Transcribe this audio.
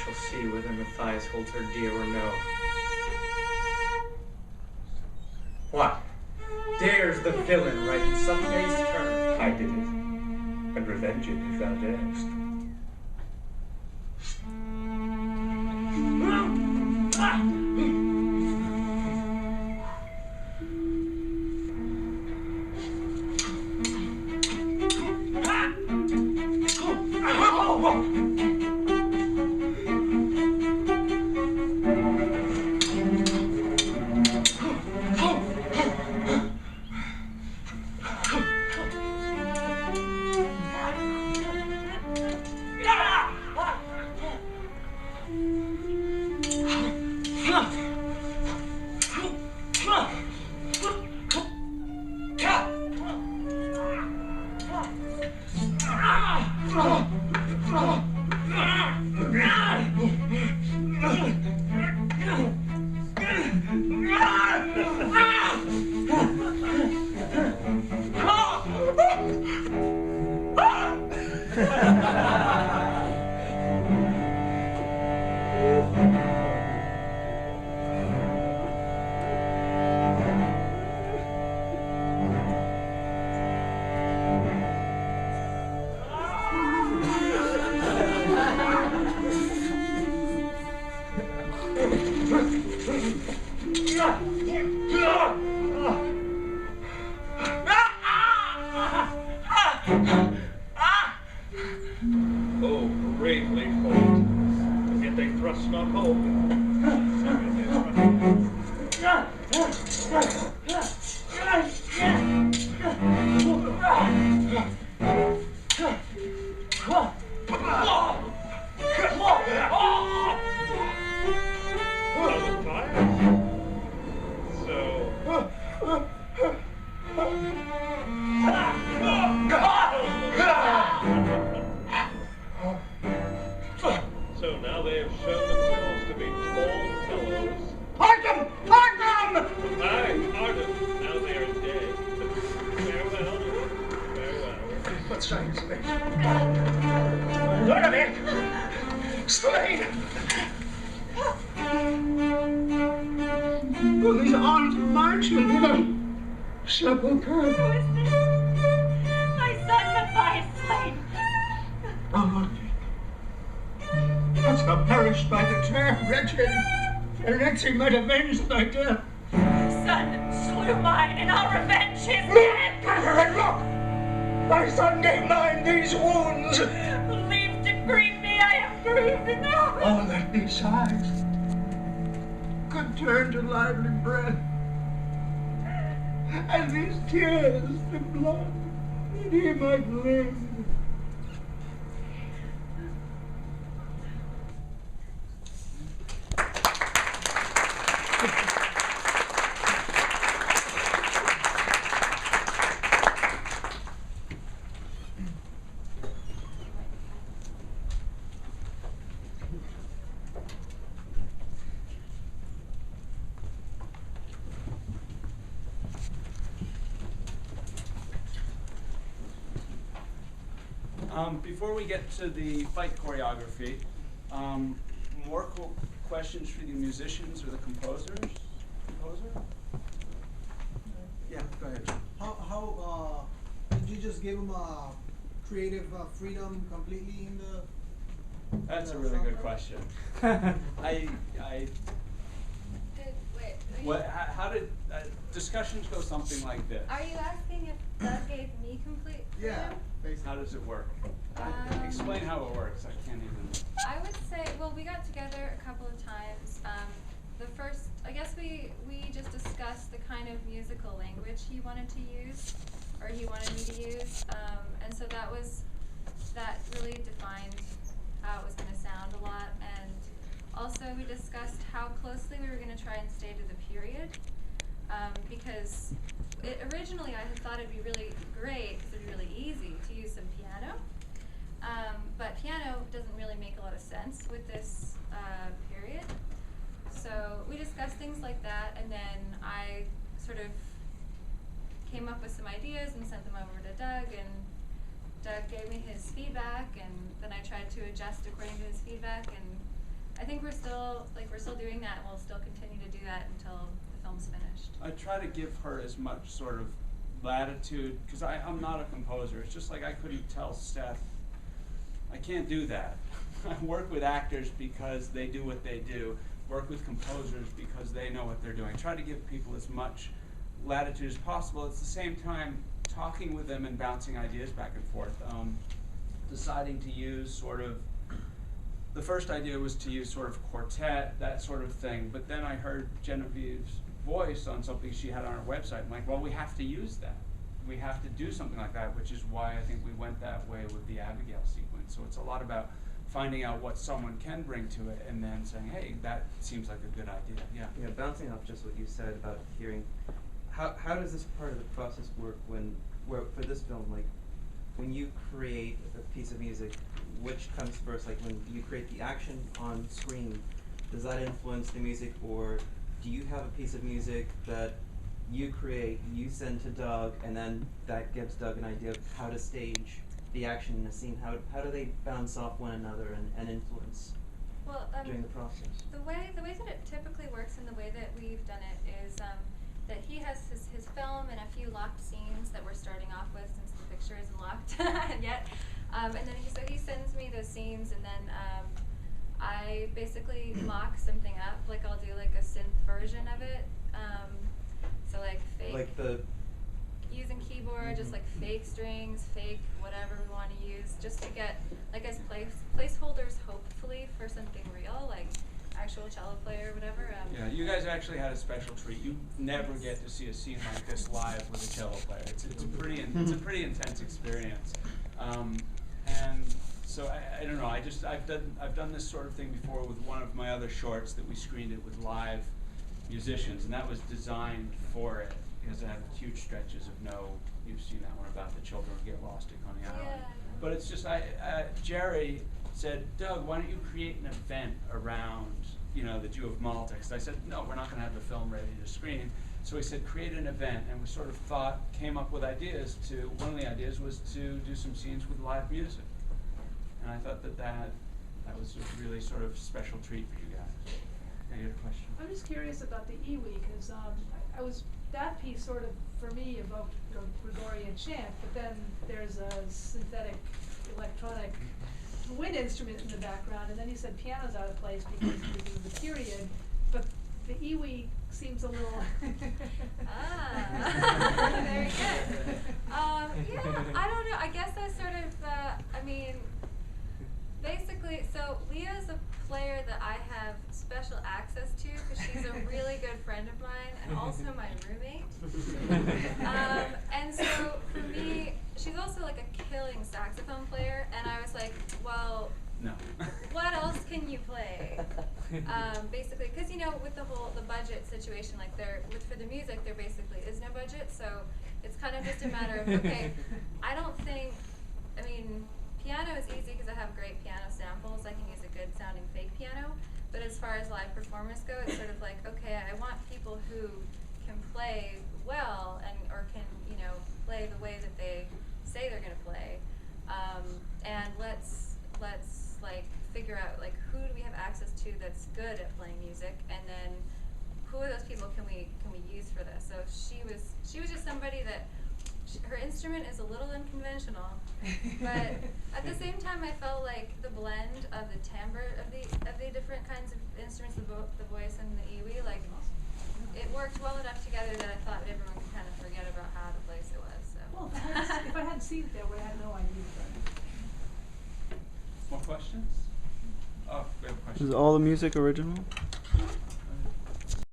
shall see whether Matthias holds her dear or no. What? Dares the villain write in such base terms? I did it, and revenge it if thou darest. He might avenge thy death. Son slew mine, and I'll revenge his death. Catherine, look! Thy son gave mine these wounds. Leave to grieve me, I have grieved enough. All that these sighs could turn to lively breath, and these tears to blood, that he might live. Before we get to the fight choreography, more questions for the musicians or the composers? Composer? Yeah, go ahead. How did you just give them creative freedom completely in the? That's a really good question. How did discussions go something like this? Are you asking if Doug gave me complete freedom? Yeah. Basically. How does it work? Explain how it works. I can't even. I would say, well, we got together a couple of times. The first, I guess we just discussed the kind of musical language he wanted to use, or he wanted me to use, and so that really defined how it was going to sound a lot. And also we discussed how closely we were going to try and stay to the period, because originally I had thought it'd be really great, because it'd be really easy to use some piano, but piano doesn't really make a lot of sense with this period. So we discussed things like that, and then I sort of came up with some ideas and sent them over to Doug, and Doug gave me his feedback, and then I tried to adjust according to his feedback, and I think we're still doing that, and we'll still continue to do that until the film's finished. I try to give her as much sort of latitude, because I'm not a composer. It's just like I couldn't tell Steph, I can't do that. I work with actors because they do what they do, work with composers because they know what they're doing. Try to give people as much latitude as possible. At the same time, talking with them and bouncing ideas back and forth. Deciding to use sort of, the first idea was to use sort of quartet, that sort of thing, but then I heard Genevieve's voice on something she had on her website. I'm like, well, we have to use that. We have to do something like that, which is why I think we went that way with the Abigail sequence. So it's a lot about finding out what someone can bring to it and then saying, hey, that seems like a good idea. Yeah. Yeah, bouncing off just what you said about hearing, how does this part of the process work where for this film, like, when you create a piece of music, which comes first? Like when you create the action on screen, does that influence the music, or do you have a piece of music that you create, you send to Doug, and then that gives Doug an idea of how to stage the action in a scene? How do they bounce off one another and influence during the process? The way that it typically works and the way that we've done it is that he has his film and a few locked scenes that we're starting off with, since the picture isn't locked yet. And then he sends me those scenes, and then I basically mock something up. Like I'll do like a synth version of it. So like fake. Like the. Using keyboard, just like fake strings, fake whatever we want to use, just to get like as placeholders, hopefully for something real, like actual cello player or whatever. Yeah, you guys actually had a special treat. You never get to see a scene like this live with a cello player. It's a pretty intense experience. And so I don't know. I've done this sort of thing before with one of my other shorts that we screened it with live musicians, and that was designed for it because it had huge stretches of you've seen that one about the children who get lost at Coney Island. Yeah. But it's just Jerry said, Doug, why don't you create an event around the JEW of Malta? Because I said, no, we're not going to have the film ready to screen. So he said, create an event, and we sort of came up with ideas one of the ideas was to do some scenes with live music. And I thought that was a really sort of special treat for you guys. Yeah, you had a question? I'm just curious about the Iwi, because that piece sort of, for me, evoked Gregorian chant, but then there's a synthetic electronic wind instrument in the background, and then you said piano's out of place because of the period, but the Iwi seems a little... Very good. Yeah, I don't know. I guess that's sort of, basically, so Leah's a player that I have special access to because she's a really good friend of mine and also my roommate. And so for me, she's also like a killing saxophone player, and I was like, well, no. What else can you play? Basically, because with the budget situation, like for the music, there basically is no budget, so it's kind of just a matter of, okay, piano is easy because I have great piano samples. I can use a good sounding fake piano, but as far as live performance go, it's sort of like, okay, I want people who can play well or can play the way that they say they're gonna play, and let's like figure out like who do we have access to that's good at playing music, and then who of those people can we use for this? So she was just somebody that her instrument is a little unconventional, but at the same time I felt like the blend of the timbre of the different kinds of instruments, the voice and the iwi, like it worked well enough together that I thought everyone could kind of forget about how the place it was. So. Well, if I hadn't seen it there, I would have no idea. More questions? Oh, we have a question. Is all the music original?